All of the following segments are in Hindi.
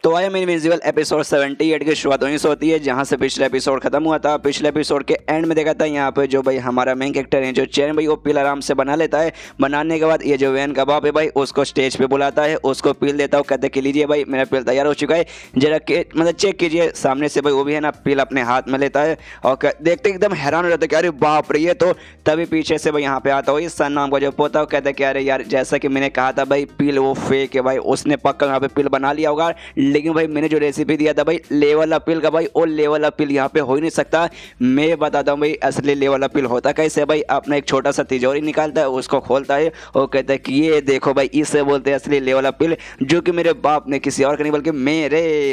तो आई एम इनविजिबल एपिसोड 78 की शुरुआत वहीं से होती है जहां से पिछले एपिसोड खत्म हुआ था। पिछले एपिसोड के एंड में देखा था यहाँ पे जो भाई हमारा मेन कैरेक्टर है जो चैन भाई वो पील आराम से बना लेता है। बनाने के बाद ये जो वैन का बाप है भाई उसको स्टेज पे बुलाता है, उसको पील देता है, कहते कि लीजिए भाई मेरा पील तैयार हो चुका है, जरा मतलब चेक कीजिए। सामने से भाई वो भी है ना पील अपने हाथ में लेता है और देखते एकदम हैरान हो जाता है कि अरे बाप रे। ये तो तभी पीछे से भाई यहाँ पे आता हो सन नाम का जो पोता हो, कहता है कि अरे यार जैसा कि मैंने कहा था भाई पील वो फेक है भाई, उसने पक्का यहाँ पे पील बना लिया होगा, लेकिन भाई मैंने जो रेसिपी दिया था भाई लेवल अपील का भाई वो लेवल अपील यहाँ पे हो ही नहीं सकता। मैं बताता हूँ भाई असली लेवल अपील होता कैसे। भाई अपना एक छोटा सा तिजोरी निकालता है, उसको खोलता है और कहता है कि ये देखो भाई इसे बोलते हैं असली लेवल अपील, जो कि मेरे बाप ने किसी और का नहीं बल्कि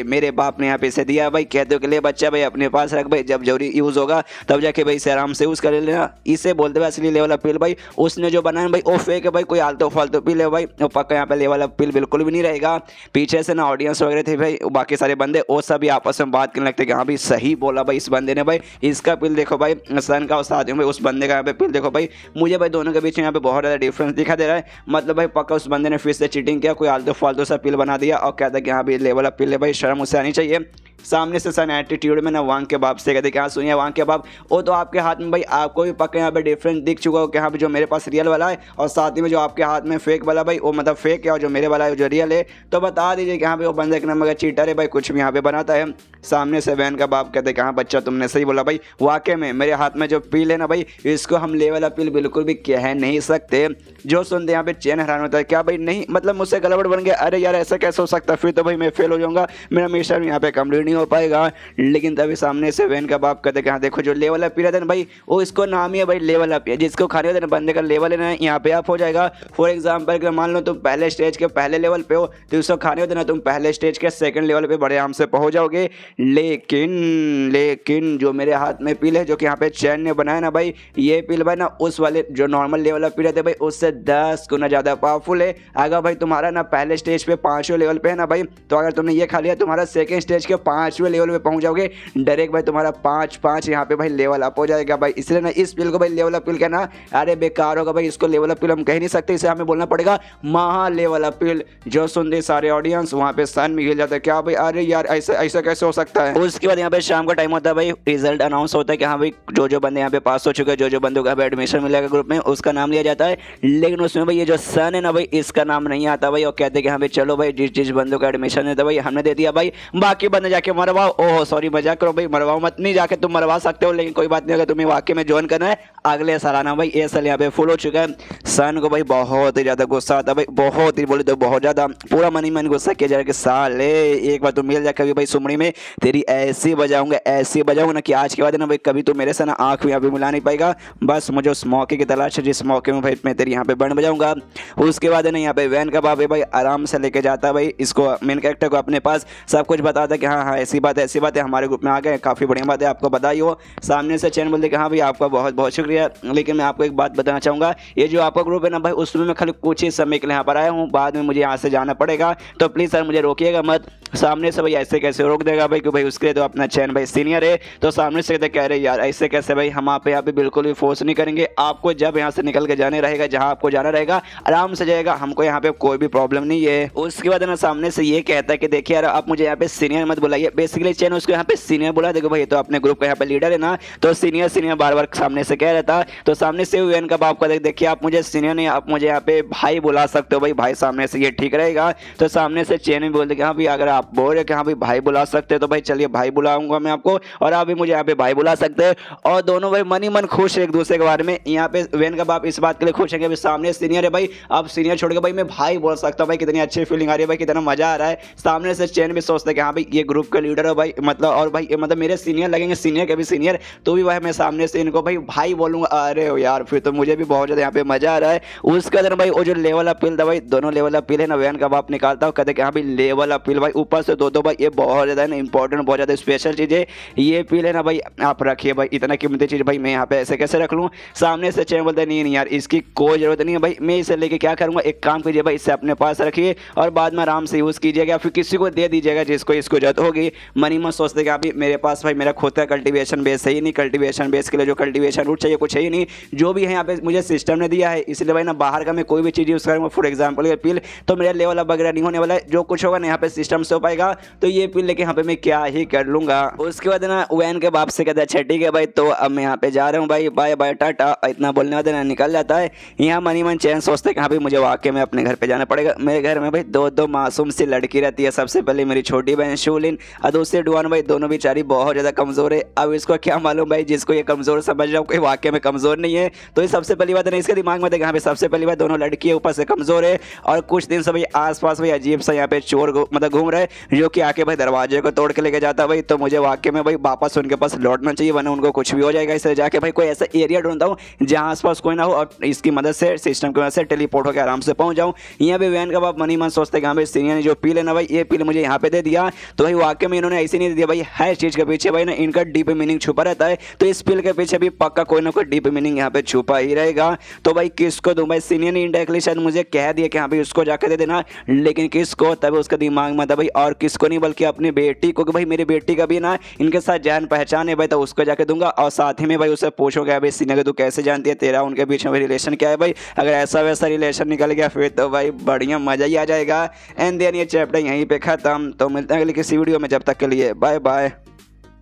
मेरे बाप ने यहाँ पे इसे दिया। भाई कहते हो कि ले बच्चा भाई अपने पास रख भाई, जब जरूरी यूज होगा तब जाके भाई इसे आराम से यूज कर लेना। इसे बोलते हैं असली लेवल अपील। भाई उसने जो बनाया भाई वो फेक है भाई, कोई आलतू फालतू पील है भाई, वो पक्का यहाँ पे लेवल अपील बिल्कुल भी नहीं रहेगा। पीछे से ना ऑडियंस वगैरह थे भाई, बाकी सारे बंदे वो सभी आपस में बात करने लगते कि हाँ भाई सही बोला भाई इस बंदे ने, भाई इसका पिल देखो भाई सन का, साथ में भाई उस बंदे का यहाँ पे पिल देखो भाई। मुझे भाई दोनों के बीच में यहाँ पे बहुत ज़्यादा डिफरेंस दिखा दे रहा है। मतलब भाई पक्का उस बंदे ने फिर से चीटिंग किया, कोई आलतू फालतू सा पिल बना दिया और कहता है कि हाँ भाई लेवल अप पिल है भाई, शर्म उसे आनी चाहिए। सामने से सन एटीट्यूड में ना वांग के बाप से कहते कि हाँ सुनिए वांग के बाप, वो तो आपके हाथ में भाई आपको भी पक्का यहाँ पे डिफरेंस दिख चुका हो कि हाँ जो मेरे पास रियल वाला है और साथ ही में जो आपके हाथ में फेक वाला भाई वो मतलब फेक है और जो मेरे वाला है जो रियल है, तो बता दीजिए कि हाँ भाई वो बंदे के नंबर का चीटर है भाई, कुछ भी यहाँ पे बनाता है। सामने से वैन का बाप कहते कि हाँ बच्चा तुमने सही बोला भाई, वाकई में मेरे हाथ में जो पील है ना भाई इसको हम लेवल अपील बिल्कुल भी कह नहीं सकते। जो सुनते यहाँ पे चैन हैरान होता है, क्या भाई नहीं मतलब मुझसे गड़बड़ बन गया, अरे यार ऐसा कैसे हो सकता है, फिर तो भाई मैं फेल हो जाऊंगा, मेरा मिशन यहाँ पे कंप्लीट नहीं हो पाएगा। लेकिन तभी सामने से वैन का बाप कहते कि हाँ देखो जो लेवल अप है ना भाई वो इसको नाम ही है भाई लेवल अप, जिसको खाने होता है ना बंदे का लेवल है ना यहाँ पे अप हो जाएगा। फॉर एग्जाम्पल अगर मान लो तुम पहले स्टेज के पहले लेवल पे हो तो उसको खाने होता है ना तुम पहले स्टेज के सेकंड लेवल पे बड़े आराम से पहुंच जाओगे। लेकिन जो मेरे हाथ में पिल है जो कि यहाँ पे चैन ने बनाया ना भाई, ये पिल भाई ना उस वाले जो नॉर्मल लेवल अप पिल रहते भाई उससे 10 गुना ज़्यादा पावरफुल है। अगर भाई तुम्हारा ना पहले स्टेज पे 5वें लेवल पे है ना भाई, तो अगर तुमने ये खा लिया तुम्हारा सेकंड स्टेज के 5वें लेवल पे पहुंच जाओगे डायरेक्ट भाई, तुम्हारा 5 यहाँ पे भाई लेवल अप हो जाएगा भाई। इसलिए ना इस पिल को भाई लेवल अप पिल कहना अरे बेकार होगा भाई, इसको लेवल अप पिल हम कह नहीं सकते, इसे हमें बोलना पड़ेगा महा लेवल अप पिल। जो सुनते सारे ऑडियंस वहाँ पे सन में हिल जाता है, क्या भाई अरे यार ऐसा ऐसा कैसे हो सकता है। उसके बाद यहाँ पे शाम का टाइम होता है भाई, रिजल्ट अनाउंस होता है कि हाँ भाई जो बंदे यहाँ पे पास हो चुके हैं, जो बंदों का एडमिशन मिलेगा ग्रुप में उसका नाम लिया जाता है। लेकिन उसमें भाई ये जो सन है ना भाई इसका नाम नहीं आता भाई, और कहते हैं कि हाँ भाई चलो भाई जिस बंदों का एडमिशन है तो भाई हमने दे दिया भाई, बाकी बंदे जाके मरवाओ। ओह सॉरी मजाक करो भाई, मरवाओ मत, नहीं जाके तुम मरवा सकते हो, लेकिन कोई बात नहीं, अगर तुम्हें वाकई में ज्वाइन करना है अगले साल आना भाई। ये साल यहाँ पे फुल हो चुका है। सन को भाई बहुत ही ज्यादा गुस्सा आता है भाई, बहुत ही बोले तो बहुत ज्यादा, पूरा मन गुस्सा किया जाएगा कि साले एक बार तो मिल जा कभी भाई सुमड़ी में तेरी ऐसी बजाऊंगा ना कि आज के बाद ना भाई कभी तो मेरे से ना आंख भी यहाँ पे मिला नहीं पाएगा। बस मुझे उस मौके की तलाश है जिस मौके में भाई मैं तेरी यहाँ पे बैंड बजाऊंगा। उसके बाद है ना यहाँ पे वैन का बाप है भाई आराम से लेके जाता है भाई इसको मेन कैरेक्टर को अपने पास, सब कुछ बताता है कि हाँ ऐसी बात है, हमारे ग्रुप में आ गए, काफ़ी बढ़िया बात है, आपको बधाई हो। सामने से चैन बोलते कि हाँ भाई आपका बहुत बहुत शुक्रिया, लेकिन मैं आपको एक बात बताना चाहूँगा, ये जो आपका ग्रुप है ना भाई उसमें मैं खाली कुछ ही समय के लिए यहाँ पर आया हूँ, बाद में मुझे यहाँ से जाना पड़ेगा, तो प्लीज़ सर मुझे रोकिएगा मत। सामने से भाई ऐसे कैसे रोक देगा भाई, क्योंकि भाई उसके लिए तो अपना चैन भाई सीनियर है। तो सामने से कह रहे यार ऐसे कैसे भाई, हम आप यहाँ पे बिल्कुल भी फोर्स नहीं करेंगे, आपको जब यहाँ से निकल के जाने रहेगा जहाँ आपको जाना रहेगा आराम से जाएगा, हमको यहाँ पे कोई भी प्रॉब्लम नहीं है। उसके बाद ना सामने से ये कहता है कि देखिए यार आप मुझे यहाँ पे सीनियर मत बुलाइए, बेसिकली चैन उसको यहाँ पे सीनियर बुला, देखो भाई तो अपने ग्रुप का यहाँ पे लीडर है ना, तो सीनियर बार सामने से कह रहा था। तो सामने से वैन का बाप का देखिए आप मुझे सीनियर नहीं, आप मुझे यहाँ पे भाई बुला सकते हो भाई, भाई सामने से ये ठीक रहेगा। तो सामने से चैन भी बोलते कि हाँ भाई अगर आप बोल रहे कि हाँ भाई भाई बुला सकते हो तो भाई चलिए भाई बुलाऊंगा मैं आपको, और आप भी मुझे यहाँ पे भाई बुला सकते हैं। और दोनों भाई मन ही मन खुश है एक दूसरे के बारे में। यहाँ पे वैन का बाप इस बात के लिए खुश है कि सामने सीनियर है भाई, अब सीनियर छोड़ के भाई मैं भाई बोल सकता हूँ भाई, कितनी अच्छी फीलिंग आ रही है भाई, कितना मजा आ रहा है। सामने से चैन भी सोचता है कि हाँ भाई ये ग्रुप का लीडर है भाई, मतलब और भाई मतलब मेरे सीनियर लगेंगे, सीनियर के भी सीनियर, तो भी भाई मैं सामने से इनको भाई बोलूंगा। अरे यार फिर तो मुझे भी बहुत ज़्यादा यहाँ पे मजा आ रहा है। उसके अंदर भाई वो जो लेवल अपील था भाई, दोनों लेवल अपील है ना वैन का बाप निकालता हूँ, कहते कि हाँ भाई लेवल अपील भाई ऊपर से दो भाई, ये बहुत ज़्यादा ना इंपॉर्टेंट, बहुत ज़्यादा स्पेशल चीज़ है, ये पील है ना भाई आप रखिए भाई, इतना कीमती चीज़ भाई मैं यहाँ पे ऐसे कैसे रख लूँ। सामने से चैन बोलते नहीं यार इसकी कोई ज़रूरत नहीं है भाई, मैं इसे लेके क्या करूँगा, एक काम कीजिए भाई इसे अपने पास रखिए और बाद में आराम से यूज़ कीजिएगा, फिर किसी को दे दीजिएगा जिसको इसको जरूरत होगी। मनी मत सोचते कि अभी मेरे पास भाई मेरा खुद का कल्टीवेशन बेस है ही नहीं, कल्टीवेशन बेस के लिए जो कल्टीवेशन रूट चाहिए कुछ है ही नहीं, जो भी है यहाँ पे मुझे सिस्टम ने दिया है, इसलिए भाई ना बाहर का मैं कोई भी चीज़ यूज़ करूँगा, फॉर एग्जाम्पल ये पील तो मेरा लेवल अब वगैरह नहीं होने वाला है, जो कुछ होगा ना यहाँ पे सिस्टम से पाएगा तो ये पिल लेके यहाँ पे मैं क्या ही कर लूंगा। उसके बाद ना वैन के बाप से कहता है अच्छा ठीक है भाई, तो अब मैं यहाँ पे जा रहा हूँ भाई, बाय बाय टाटा, इतना बोलने वाला ना निकल जाता है। यहाँ मनी मन चैन सोचते हैं कि हाँ भाई मुझे वाकई में अपने घर पे जाना पड़ेगा। मेरे घर में भाई दो मासूम सी लड़की रहती है। सबसे पहले मेरी छोटी बहन शूलिन और दूसरी डुआन भाई, दोनों बेचारी बहुत ज़्यादा कमज़ोर है। अब इसको क्या मालूम भाई, जिसको ये कमज़ोर समझ रहा हूँ कोई वाकई में कमज़ोर नहीं है। तो ये सबसे पहली बात नहीं इसके दिमाग में देखा, यहाँ पे सबसे पहली बात दोनों लड़की है ऊपर से कमज़ोर है। और कुछ दिन से भाई आसपास भाई अजीब सा यहाँ पे चोर मतलब घूम रहा है जो कि आके भाई दरवाजे को तोड़ के लेके जाता है भाई। तो मुझे वाकई में भाई वापस उनके पास लौटना चाहिए, वरना उनको कुछ भी हो जाएगा। इसलिए जाके भाई कोई ऐसा एरिया ढूंढता हूँ जहाँ आसपास कोई ना हो और इसकी मदद से सिस्टम की मदद से टेलीपोर्ट होकर आराम से पहुंच जाऊँ। यहाँ पे वैन का बाप मनी मन सोचते हैं कि हाँ भाई सीनियर ने जो पील है ना भाई, ये पील मुझे यहाँ पे दे दिया। तो भाई वाकई में इन्होंने ऐसे नहीं दे दिया भाई, हर चीज़ के पीछे भाई ना इनका डीप मीनिंग छुपा रहता है। तो इस पील के पीछे भी पक्का कोई ना कोई डीप मीनिंग यहाँ पे छुपा ही रहेगा। तो भाई किसको दूँ भाई, सीनियर ने इनडायरेक्टली शायद मुझे कह दिया कि हाँ भाई उसको जाकर दे देना, लेकिन किसको तब उसका दिमाग में था भाई, और किसको नहीं बल्कि अपनी बेटी को, कि भाई मेरी बेटी का भी ना इनके साथ जान पहचान है भाई, तो उसको जाके दूंगा। और साथ ही में भाई उससे पूछोगे भाई सीनियर तू कैसे जानती है, तेरा उनके बीच में रिलेशन क्या है भाई। अगर ऐसा वैसा रिलेशन निकल गया फिर तो भाई बढ़िया मजा ही आ जाएगा। एंड देन ये चैप्टर यहीं पे खत्म। तो मिलते हैं अगली किसी वीडियो में, जब तक के लिए बाय बाय।